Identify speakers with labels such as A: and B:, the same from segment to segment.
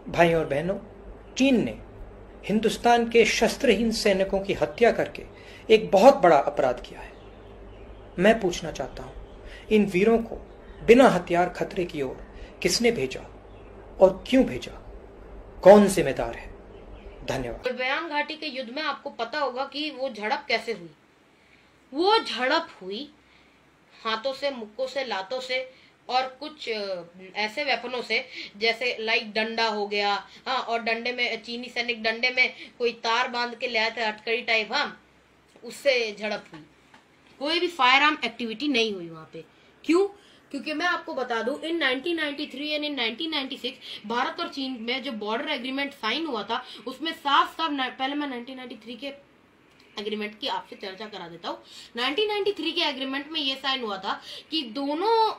A: भाई और बहनों, चीन ने हिंदुस्तान के शस्त्रहीन सैनिकों की हत्या करके एक बहुत बड़ा अपराध किया है। मैं पूछना चाहता हूं, इन वीरों को बिना हथियार खतरे की ओर किसने भेजा और क्यों भेजा? कौन जिम्मेदार है? धन्यवाद।
B: गलवान घाटी के युद्ध में आपको पता होगा कि वो झड़प कैसे हुई। वो झड़प हुई हाथों से, मुक्कों से, लातों से और कुछ ऐसे वेपनों से जैसे लाइक डंडा हो गया, हाँ, और डंडे में चीनी सैनिक डंडे में कोई तार बांध के ले आए थे, अटकड़ी टाइप, हाँ, उससे झड़प हुई। कोई भी फायर आर्म एक्टिविटी नहीं हुई वहां पे। क्यों? क्योंकि मैं आपको बता दूं, इन 1993 एंड इन 1996 भारत और चीन में जो बॉर्डर एग्रीमेंट साइन हुआ था उसमें साफ साफ, पहले मैं 1993 के एग्रीमेंट की आपसे चर्चा करा देता हूँ। 1993 के एग्रीमेंट में ये साइन हुआ था कि दोनों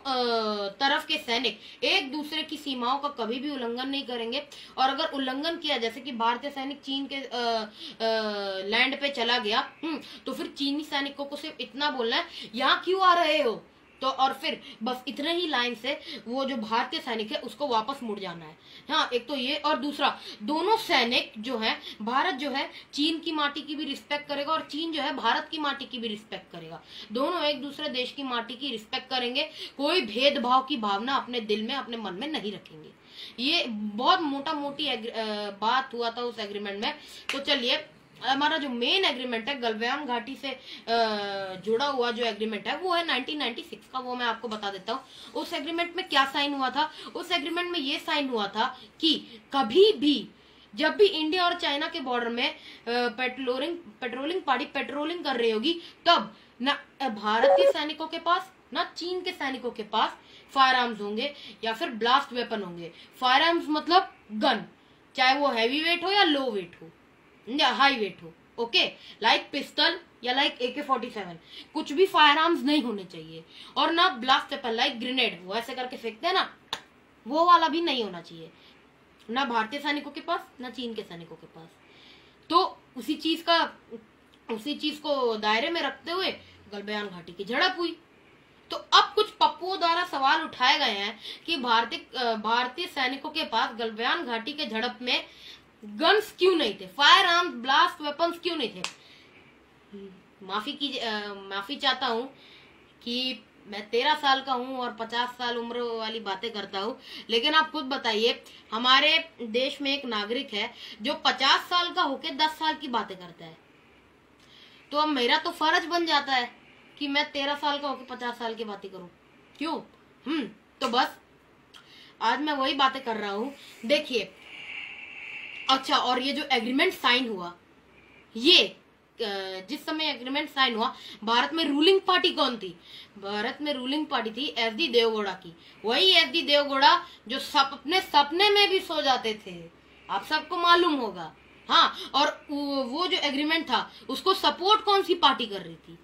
B: तरफ के सैनिक एक दूसरे की सीमाओं का कभी भी उल्लंघन नहीं करेंगे, और अगर उल्लंघन किया, जैसे कि भारतीय सैनिक चीन के लैंड पे चला गया, तो फिर चीनी सैनिकों को सिर्फ इतना बोलना है, यहाँ क्यों आ रहे हो, तो और फिर बस इतने ही लाइन से वो जो भारतीय सैनिक है उसको वापस मुड़ जाना है। हाँ, एक तो ये, और दूसरा, दोनों सैनिक जो है, भारत जो है चीन की माटी की भी रिस्पेक्ट करेगा और चीन जो है भारत की माटी की भी रिस्पेक्ट करेगा। दोनों एक दूसरे देश की माटी की रिस्पेक्ट करेंगे, कोई भेदभाव की भावना अपने दिल में, अपने मन में नहीं रखेंगे। ये बहुत मोटा मोटी बात हुआ था उस एग्रीमेंट में। तो चलिए, हमारा जो मेन एग्रीमेंट है गलवान घाटी से जुड़ा हुआ जो एग्रीमेंट है वो है 1996 का, वो मैं आपको बता देता हूँ। उस एग्रीमेंट में क्या साइन हुआ था? उस एग्रीमेंट में ये साइन हुआ था कि कभी भी जब भी इंडिया और चाइना के बॉर्डर में पेट्रोलिंग पार्टी पेट्रोलिंग कर रही होगी, तब न भारत के सैनिकों के पास न चीन के सैनिकों के पास फायर आर्म्स होंगे या फिर ब्लास्ट वेपन होंगे। फायर आर्म्स मतलब गन, चाहे वो हैवी वेट हो या लो वेट हो या हाई वेट हो, ओके, लाइक पिस्टल या लाइक AK-47, कुछ भी फायर आर्म्स नहीं होने चाहिए। और ना ब्लास्ट वेपन लाइक ग्रेनेड, वो ऐसे करके फेंकते हैं ना, वो वाला भी नहीं होना चाहिए, ना भारतीय सैनिकों के पास ना चीन के सैनिकों के पास। तो उसी चीज को दायरे में रखते हुए गलवान घाटी की झड़प हुई। तो अब कुछ पप्पुओं द्वारा सवाल उठाए गए हैं कि भारतीय सैनिकों के पास गलवान घाटी के झड़प में गन्स क्यों नहीं थे, फायर आर्म्स, ब्लास्ट वेपन्स क्यों नहीं थे। माफी चाहता हूं कि मैं 13 साल का हूं और 50 साल उम्र वाली बातें करता हूं, लेकिन आप खुद बताइए, हमारे देश में एक नागरिक है जो 50 साल का होके 10 साल की बातें करता है, तो अब मेरा तो फर्ज बन जाता है कि मैं 13 साल का होके 50 साल की बातें करूं। क्यों? तो बस आज मैं वही बातें कर रहा हूं। देखिए, अच्छा, और ये जो एग्रीमेंट साइन हुआ, ये जिस समय एग्रीमेंट साइन हुआ, भारत में रूलिंग पार्टी कौन थी? भारत में रूलिंग पार्टी थी SD देवगौड़ा की। वही SD देवगौड़ा जो अपने सपने में भी सो जाते थे, आप सबको मालूम होगा। हाँ, और वो जो एग्रीमेंट था उसको सपोर्ट कौन सी पार्टी कर रही थी?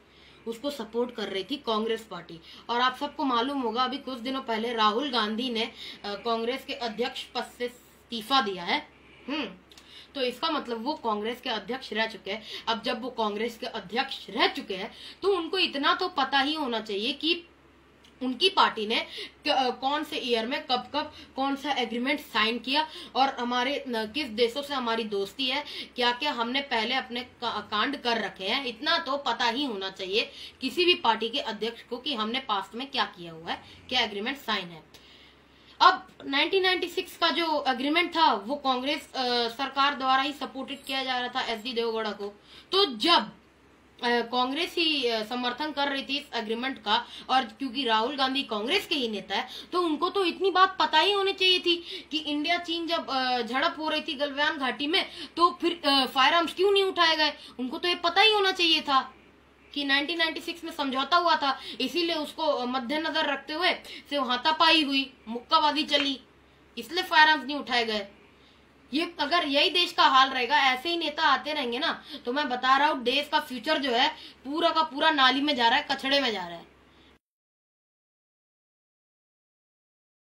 B: उसको सपोर्ट कर रही थी कांग्रेस पार्टी। और आप सबको मालूम होगा, अभी कुछ दिनों पहले राहुल गांधी ने कांग्रेस के अध्यक्ष पद से इस्तीफा दिया है। तो इसका मतलब वो कांग्रेस के अध्यक्ष रह चुके हैं। अब जब वो कांग्रेस के अध्यक्ष रह चुके हैं तो उनको इतना तो पता ही होना चाहिए कि उनकी पार्टी ने कौन से ईयर में कब कब कौन सा एग्रीमेंट साइन किया, और हमारे किस देशों से हमारी दोस्ती है, क्या क्या हमने पहले अपने कांड कर रखे हैं। इतना तो पता ही होना चाहिए किसी भी पार्टी के अध्यक्ष को कि हमने पास्ट में क्या किया हुआ है, क्या एग्रीमेंट साइन है। अब 1996 का जो एग्रीमेंट था वो कांग्रेस सरकार द्वारा ही सपोर्टेड किया जा रहा था SD देवगौड़ा को। तो जब कांग्रेस ही समर्थन कर रही थी इस एग्रीमेंट का, और क्योंकि राहुल गांधी कांग्रेस के ही नेता है, तो उनको तो इतनी बात पता ही होनी चाहिए थी कि इंडिया चीन जब झड़प हो रही थी गलवान घाटी में, तो फिर फायर आर्म्स क्यों नहीं उठाए गए। उनको तो ये पता ही होना चाहिए था कि 1996 में समझौता हुआ था, इसीलिए उसको मद्देनजर रखते हुए सिर्फ हाथापाई हुई, मुक्काबाजी चली, इसलिए फायर आर्म्स नहीं उठाए गए। ये अगर यही देश का हाल रहेगा, ऐसे ही नेता आते रहेंगे ना, तो मैं बता रहा हूँ देश का फ्यूचर जो है पूरा का पूरा नाली में जा रहा है, कचड़े में जा रहा है।